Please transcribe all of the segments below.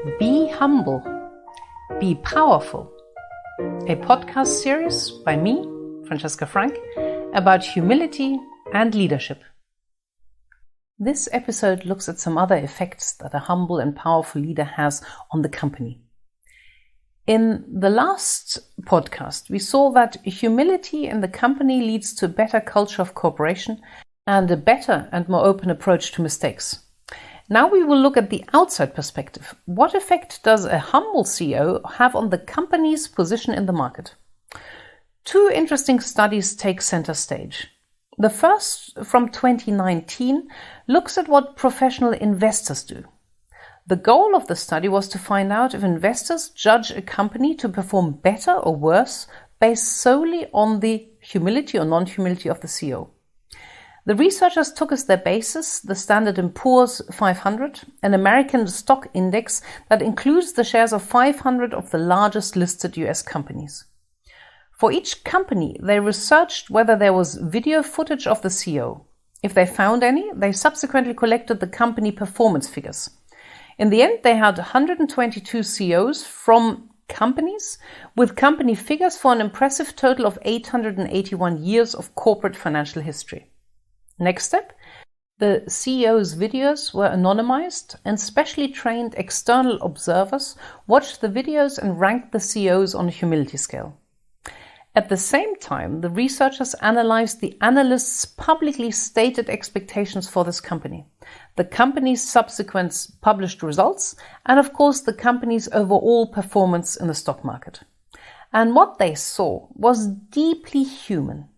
Be Humble, Be Powerful, a podcast series by me, Francesca Frank, about humility and leadership. This episode looks at some other effects that a humble and powerful leader has on the company. In the last podcast, we saw that humility in the company leads to a better culture of cooperation and a better and more open approach to mistakes. Now we will look at the outside perspective. What effect does a humble CEO have on the company's position in the market? Two interesting studies take center stage. The first, from 2019, looks at what professional investors do. The goal of the study was to find out if investors judge a company to perform better or worse based solely on the humility or non-humility of the CEO. The researchers took as their basis the Standard & Poor's 500, an American stock index that includes the shares of 500 of the largest listed US companies. For each company, they researched whether there was video footage of the CEO. If they found any, they subsequently collected the company performance figures. In the end, they had 122 CEOs from companies with company figures for an impressive total of 881 years of corporate financial history. Next step, the CEO's videos were anonymized and specially trained external observers watched the videos and ranked the CEOs on a humility scale. At the same time, the researchers analyzed the analysts' publicly stated expectations for this company, the company's subsequent published results, and of course the company's overall performance in the stock market. And what they saw was deeply human.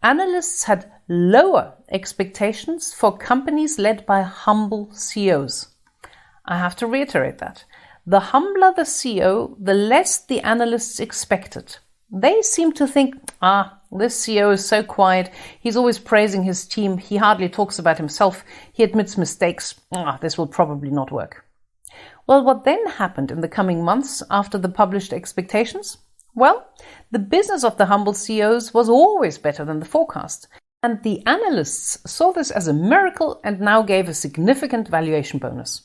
Analysts had lower expectations for companies led by humble CEOs. I have to reiterate that. The humbler the CEO, the less the analysts expected. They seem to think, this CEO is so quiet, he's always praising his team, he hardly talks about himself, he admits mistakes, this will probably not work. Well, what then happened in the coming months after the published expectations? Well, the business of the humble CEOs was always better than the forecast, and the analysts saw this as a miracle and now gave a significant valuation bonus.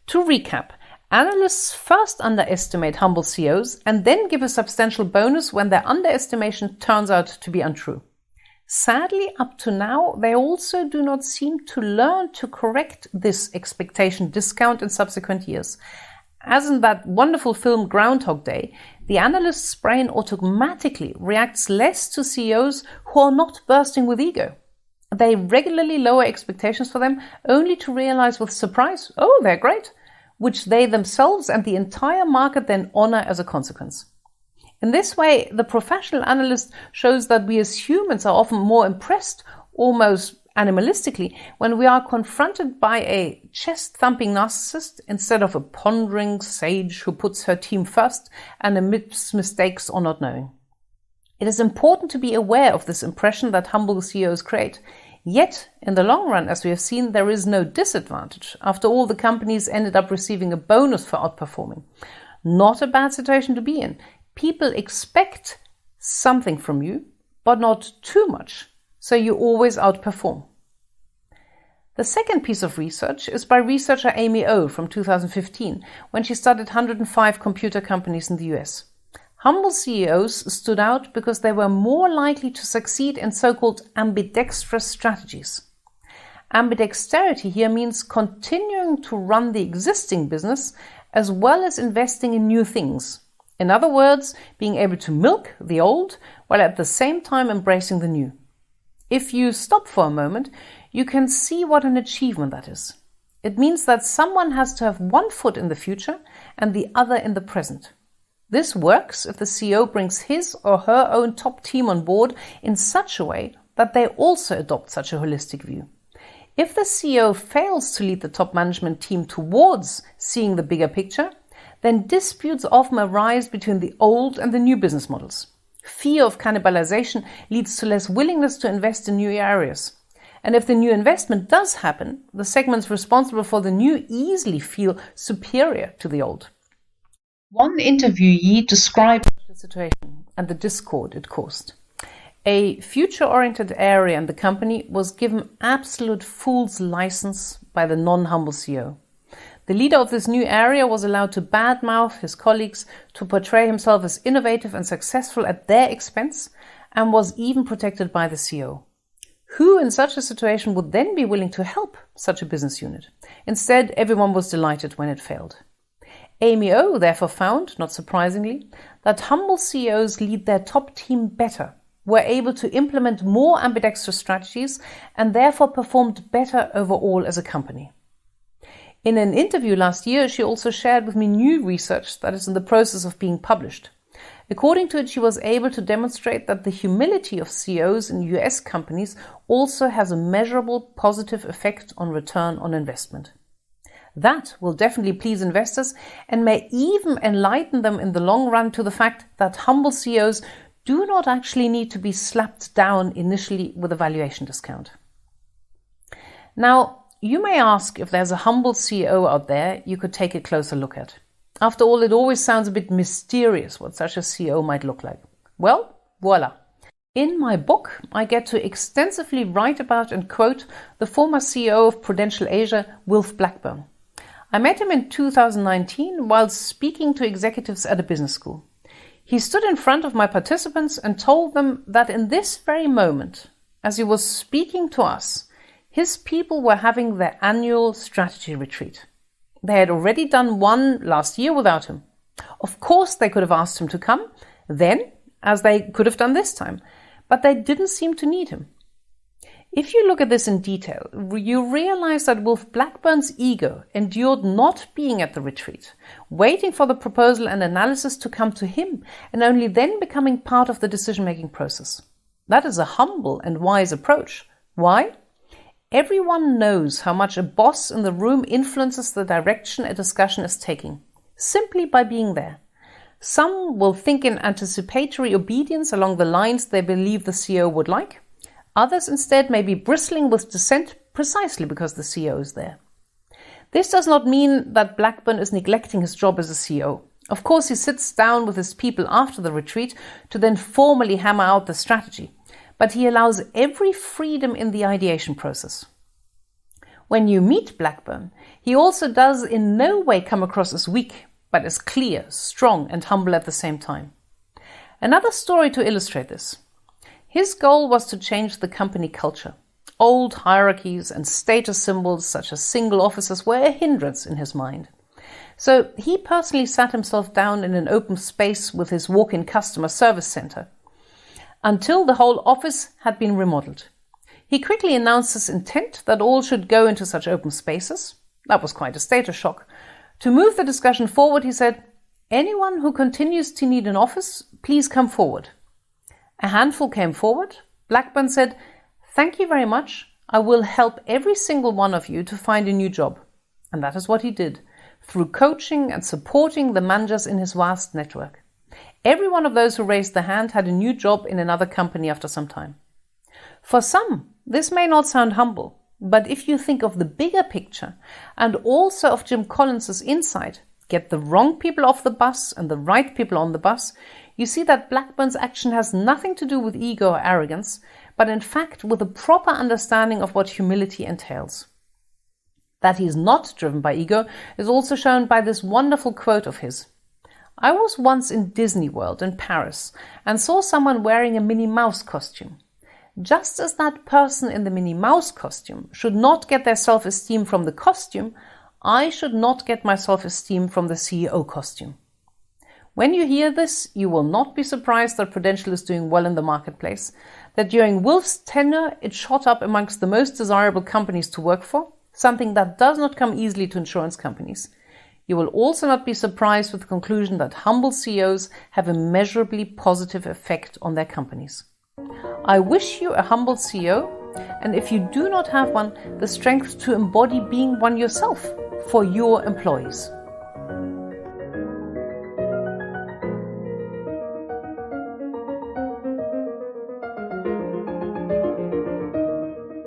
To recap, analysts first underestimate humble CEOs and then give a substantial bonus when their underestimation turns out to be untrue. Sadly, up to now, they also do not seem to learn to correct this expectation discount in subsequent years. As in that wonderful film Groundhog Day, the analyst's brain automatically reacts less to CEOs who are not bursting with ego. They regularly lower expectations for them only to realize with surprise, they're great, which they themselves and the entire market then honor as a consequence. In this way, the professional analyst shows that we as humans are often more impressed, almost animalistically, when we are confronted by a chest-thumping narcissist instead of a pondering sage who puts her team first and admits mistakes or not knowing. It is important to be aware of this impression that humble CEOs create. Yet, in the long run, as we have seen, there is no disadvantage. After all, the companies ended up receiving a bonus for outperforming. Not a bad situation to be in. People expect something from you, but not too much, so you always outperform. The second piece of research is by researcher Amy O from 2015, when she studied 105 computer companies in the US. Humble CEOs stood out because they were more likely to succeed in so-called ambidextrous strategies. Ambidexterity here means continuing to run the existing business as well as investing in new things. In other words, being able to milk the old while at the same time embracing the new. If you stop for a moment, you can see what an achievement that is. It means that someone has to have one foot in the future and the other in the present. This works if the CEO brings his or her own top team on board in such a way that they also adopt such a holistic view. If the CEO fails to lead the top management team towards seeing the bigger picture, then disputes often arise between the old and the new business models. Fear of cannibalization leads to less willingness to invest in new areas. And if the new investment does happen, the segments responsible for the new easily feel superior to the old. One interviewee described the situation and the discord it caused. A future-oriented area in the company was given absolute fool's license by the non-humble CEO. The leader of this new area was allowed to badmouth his colleagues, to portray himself as innovative and successful at their expense, and was even protected by the CEO. Who in such a situation would then be willing to help such a business unit? Instead, everyone was delighted when it failed. Amy O therefore found, not surprisingly, that humble CEOs lead their top team better, were able to implement more ambidextrous strategies, and therefore performed better overall as a company. In an interview last year, she also shared with me new research that is in the process of being published. According to it, she was able to demonstrate that the humility of CEOs in US companies also has a measurable positive effect on return on investment. That will definitely please investors and may even enlighten them in the long run to the fact that humble CEOs do not actually need to be slapped down initially with a valuation discount. Now, you may ask if there's a humble CEO out there you could take a closer look at. After all, it always sounds a bit mysterious what such a CEO might look like. Well, voila. In my book, I get to extensively write about and quote the former CEO of Prudential Asia, Wilf Blackburn. I met him in 2019 while speaking to executives at a business school. He stood in front of my participants and told them that in this very moment, as he was speaking to us, his people were having their annual strategy retreat. They had already done one last year without him. Of course, they could have asked him to come then, as they could have done this time, but they didn't seem to need him. If you look at this in detail, you realize that Wilf Blackburn's ego endured not being at the retreat, waiting for the proposal and analysis to come to him, and only then becoming part of the decision-making process. That is a humble and wise approach. Why? Everyone knows how much a boss in the room influences the direction a discussion is taking, simply by being there. Some will think in anticipatory obedience along the lines they believe the CEO would like. Others instead may be bristling with dissent precisely because the CEO is there. This does not mean that Blackburn is neglecting his job as a CEO. Of course, he sits down with his people after the retreat to then formally hammer out the strategy. But he allows every freedom in the ideation process. When you meet Blackburn, he also does in no way come across as weak, but as clear, strong, and humble at the same time. Another story to illustrate this. His goal was to change the company culture. Old hierarchies and status symbols such as single officers were a hindrance in his mind. So he personally sat himself down in an open space with his walk-in customer service center, until the whole office had been remodeled. He quickly announced his intent that all should go into such open spaces. That was quite a status shock. To move the discussion forward, he said, "Anyone who continues to need an office, please come forward." A handful came forward. Blackburn said, "Thank you very much. I will help every single one of you to find a new job." And that is what he did, through coaching and supporting the managers in his vast network. Every one of those who raised their hand had a new job in another company after some time. For some, this may not sound humble, but if you think of the bigger picture and also of Jim Collins' insight, get the wrong people off the bus and the right people on the bus, you see that Blackburn's action has nothing to do with ego or arrogance, but in fact with a proper understanding of what humility entails. That he is not driven by ego is also shown by this wonderful quote of his. "I was once in Disney World in Paris and saw someone wearing a Minnie Mouse costume. Just as that person in the Minnie Mouse costume should not get their self-esteem from the costume, I should not get my self-esteem from the CEO costume." When you hear this, you will not be surprised that Prudential is doing well in the marketplace, that during Wilf's tenure it shot up amongst the most desirable companies to work for, something that does not come easily to insurance companies. You will also not be surprised with the conclusion that humble CEOs have a measurably positive effect on their companies. I wish you a humble CEO, and if you do not have one, the strength to embody being one yourself for your employees.